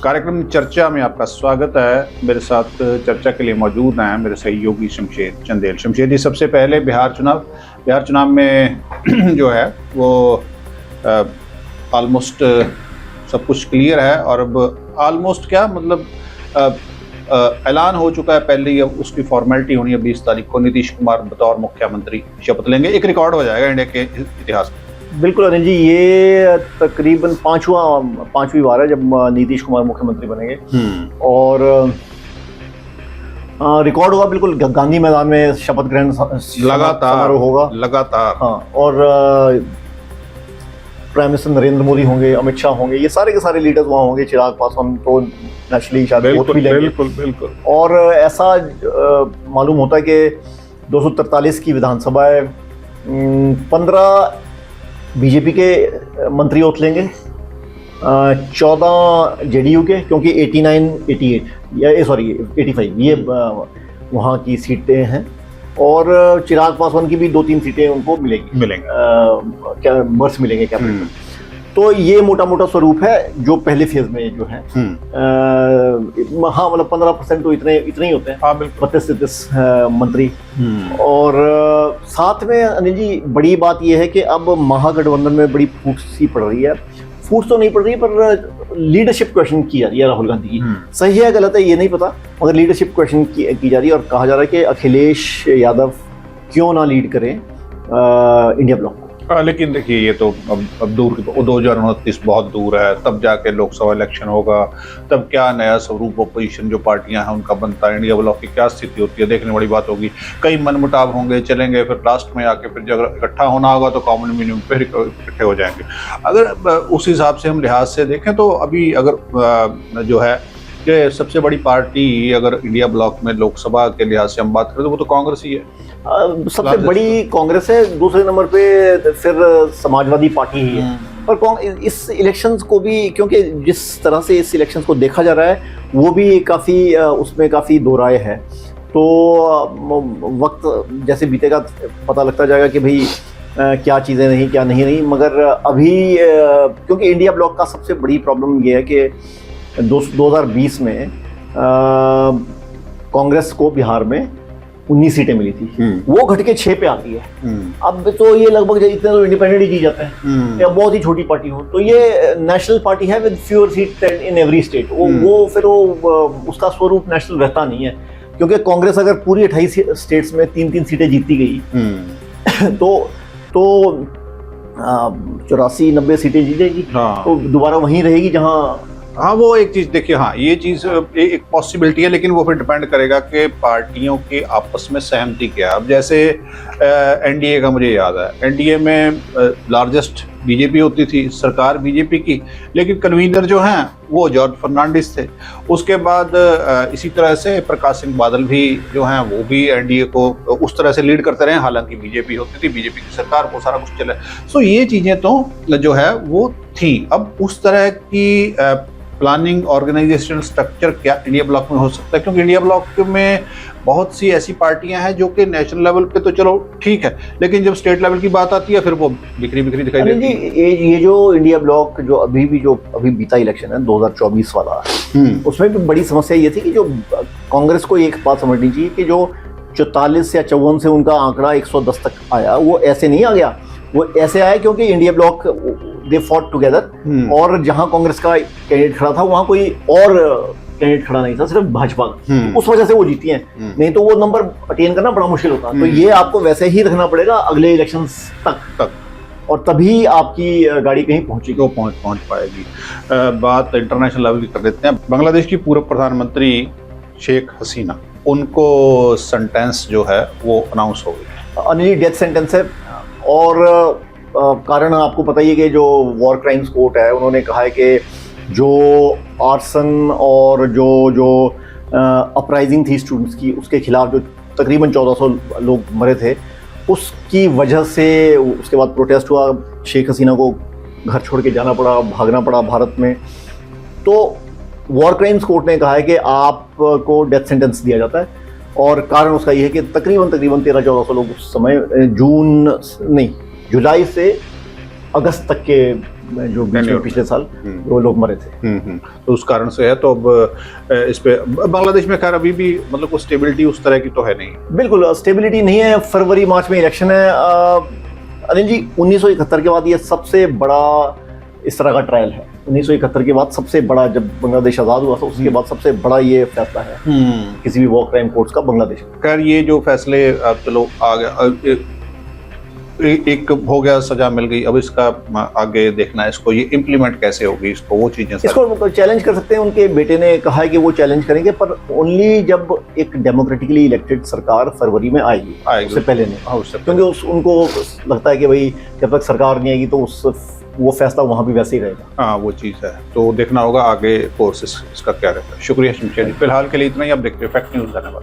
कार्यक्रम चर्चा में आपका स्वागत है। मेरे साथ चर्चा के लिए मौजूद हैं मेरे सहयोगी शमशेर चंदेल। शमशेर जी, सबसे पहले बिहार चुनाव में जो है वो ऑलमोस्ट सब कुछ क्लियर है और अब ऑलमोस्ट क्या मतलब ऐलान हो चुका है। पहले ही अब उसकी फॉर्मेलिटी होनी है। 20 तारीख को नीतीश कुमार बतौर मुख्यमंत्री शपथ लेंगे। एक रिकॉर्ड हो जाएगा इंडिया के इतिहास में। बिल्कुल अनिल जी, ये तकरीबन पांचवी बार है जब नीतीश कुमार मुख्यमंत्री बनेंगे और रिकॉर्ड होगा। बिल्कुल गांधी मैदान में शपथ ग्रहण समारोह होगा लगातार। हाँ, और प्राइम मिनिस्टर नरेंद्र मोदी होंगे, अमित शाह होंगे, ये सारे के सारे लीडर्स वहाँ होंगे। चिराग पासवान तो नेशनली शायद वोट भी लेंगे। बिल्कुल। और ऐसा मालूम होता है कि 243 की विधानसभा है, 15 बीजेपी के मंत्री वोट लेंगे, 14 जेडीयू के, क्योंकि 85 ये वहाँ की सीटें हैं। और चिराग पासवान की भी 2-3 सीटें उनको मिलेंगे क्या बर्स मिलेंगे कैबिनेट में। तो ये मोटा मोटा स्वरूप है जो पहले फेज में जो है। हाँ, मतलब 15% तो इतने ही होते हैं। 32-33 मंत्री। और साथ में अनिल जी बड़ी बात यह है कि अब महागठबंधन में बड़ी फूट सी पड़ रही है। फूट तो नहीं पड़ रही पर लीडरशिप क्वेश्चन की जा रही है राहुल गांधी की। सही है गलत है ये नहीं पता, मगर लीडरशिप क्वेश्चन की जा रही है और कहा जा रहा है कि अखिलेश यादव क्यों ना लीड करें इंडिया ब्लॉक को। लेकिन देखिए, ये तो अब दूर की 2029 बहुत दूर है। तब जाके लोकसभा इलेक्शन होगा, तब क्या नया स्वरूप अपोजिशन जो पार्टियां हैं उनका बनता है, इंडिया ब्लॉक की क्या स्थिति होती है, देखने बड़ी बात होगी। कई मनमुटाव होंगे, चलेंगे, फिर लास्ट में आके फिर जब इकट्ठा होना होगा तो कॉमन मिनिमम फिर इकट्ठे हो जाएंगे। अगर उस हिसाब से हम लिहाज से देखें तो अभी अगर जो है कि सबसे बड़ी पार्टी अगर इंडिया ब्लॉक में लोकसभा के लिहाज से हम बात करें तो वो तो कांग्रेस ही है। सबसे बड़ी कांग्रेस है, दूसरे नंबर पे फिर समाजवादी पार्टी ही है। और इस इलेक्शंस को भी, क्योंकि जिस तरह से इस इलेक्शंस को देखा जा रहा है वो भी काफ़ी उसमें काफ़ी दो राय है। तो वक्त जैसे बीतेगा पता लगता जाएगा कि भाई क्या चीज़ें नहीं, क्या नहीं। मगर अभी क्योंकि इंडिया ब्लॉक का सबसे बड़ी प्रॉब्लम ये है कि 2020 में कांग्रेस को बिहार में 19 सीटें मिली थी, वो घट के 6 पे आती है। अब तो ये लगभग इतने तो इंडिपेंडेंट ही जी जाते हैं या बहुत ही छोटी पार्टी हो। तो ये नेशनल पार्टी है with fewer seat in every state. वो फिर उसका स्वरूप नेशनल रहता नहीं है, क्योंकि कांग्रेस अगर पूरी 28 स्टेट्स में 3-3 सीटें जीतती गई तो 84-90 सीटें जीतेगी। तो दोबारा वहीं रहेगी जहाँ। हाँ, वो एक चीज देखिए। हाँ, ये चीज एक पॉसिबिलिटी है, लेकिन वो फिर डिपेंड करेगा कि पार्टियों के आपस में सहमति क्या है। अब जैसे एनडीए का मुझे याद है, एनडीए में लार्जेस्ट बीजेपी होती थी, सरकार बीजेपी की, लेकिन कन्वीनर जो हैं वो जॉर्ज फर्नांडिस थे। उसके बाद इसी तरह से प्रकाश सिंह बादल भी जो हैं वो भी एनडीए को उस तरह से लीड करते रहे, हालांकि बीजेपी होती थी, बीजेपी की सरकार को सारा कुछ चला। सो ये चीजें तो जो है वो थी। अब उस तरह की प्लानिंग ऑर्गेनाइजेशनल स्ट्रक्चर क्या इंडिया ब्लॉक में हो सकता है, क्योंकि इंडिया ब्लॉक में बहुत सी ऐसी पार्टियां हैं जो कि नेशनल लेवल पे तो चलो ठीक है, लेकिन जब स्टेट लेवल की बात आती है फिर वो बिखरी दिखाई देती है। ये जो इंडिया ब्लॉक जो अभी बीता इलेक्शन है 2024 वाला, उसमें भी बड़ी समस्या ये थी कि जो कांग्रेस को एक बात समझनी चाहिए कि जो 44 या 54 से उनका आंकड़ा 110 तक आया, वो ऐसे नहीं आ गया। वो ऐसे आया क्योंकि India block they fought together, और जहां कांग्रेस का कैंडिडेट खड़ा था वहां कोई और कैंडिडेट खड़ा नहीं था, सिर्फ भाजपा का। उस वजह से वो जीती हैं, नहीं तो वो नंबर अटेन करना बड़ा मुश्किल होता। तो ये आपको वैसे ही रखना पड़ेगा अगले इलेक्शंस तक, और तभी आपकी गाड़ी कहीं पहुंचेगी, वो पहुंच पाएगी। बात इंटरनेशनल लेवल की कर देते हैं। बांग्लादेश की पूर्व प्रधानमंत्री शेख हसीना, उनको सेंटेंस जो है वो अनाउंस हो गई। अनिल, डेथ सेंटेंस है। और कारण आपको पता ही है कि जो वॉर क्राइम्स कोर्ट है उन्होंने कहा है कि जो आर्सन और जो अपराइजिंग थी स्टूडेंट्स की, उसके खिलाफ जो तकरीबन 1400 लोग मरे थे, उसकी वजह से उसके बाद प्रोटेस्ट हुआ, शेख हसीना को घर छोड़ के जाना पड़ा, भागना पड़ा भारत में। तो वॉर क्राइम्स कोर्ट ने कहा है कि आपको डेथ सेंटेंस दिया जाता है, और कारण उसका ये है कि तकरीबन 1300-1400 लोग उस समय जुलाई से अगस्त तक के जो बीच में पिछले साल वो लोग मरे थे। तो उस कारण से है। तो अब इस पे बांग्लादेश में खैर अभी भी मतलब कोई स्टेबिलिटी उस तरह की तो है नहीं। बिल्कुल स्टेबिलिटी नहीं है। फरवरी मार्च में इलेक्शन है। अनिल जी 1971 के बाद ये सबसे बड़ा इस तरह का ट्रायल है। 1971 के बाद सबसे बड़ा, जब बांग्लादेश आज़ाद हुआ था उसके बाद सबसे बड़ा ये फैसला है किसी भी वॉर क्राइम कोर्ट्स का बांग्लादेश में। खैर ये जो फैसले अब चलो आ गया, एक हो गया, सजा मिल गई, अब इसका आगे देखना है, इसको ये इम्प्लीमेंट कैसे होगी, इसको वो चीजें इसको चैलेंज कर सकते हैं। उनके बेटे ने कहा है कि वो चैलेंज करेंगे, पर ओनली जब एक डेमोक्रेटिकली इलेक्टेड सरकार फरवरी में आएगी, उससे पहले नहीं। क्योंकि उनको लगता है कि भाई जब तक सरकार नहीं आएगी तो वो फैसला वहाँ भी वैसे ही रहेगा। हाँ वो चीज़ है, तो देखना होगा आगे कोर्स इसका क्या रहता है। शुक्रिया शमशेर जी, फिलहाल के लिए इतना ही। आप देखते हैं फैक्ट न्यूज़। धन्यवाद।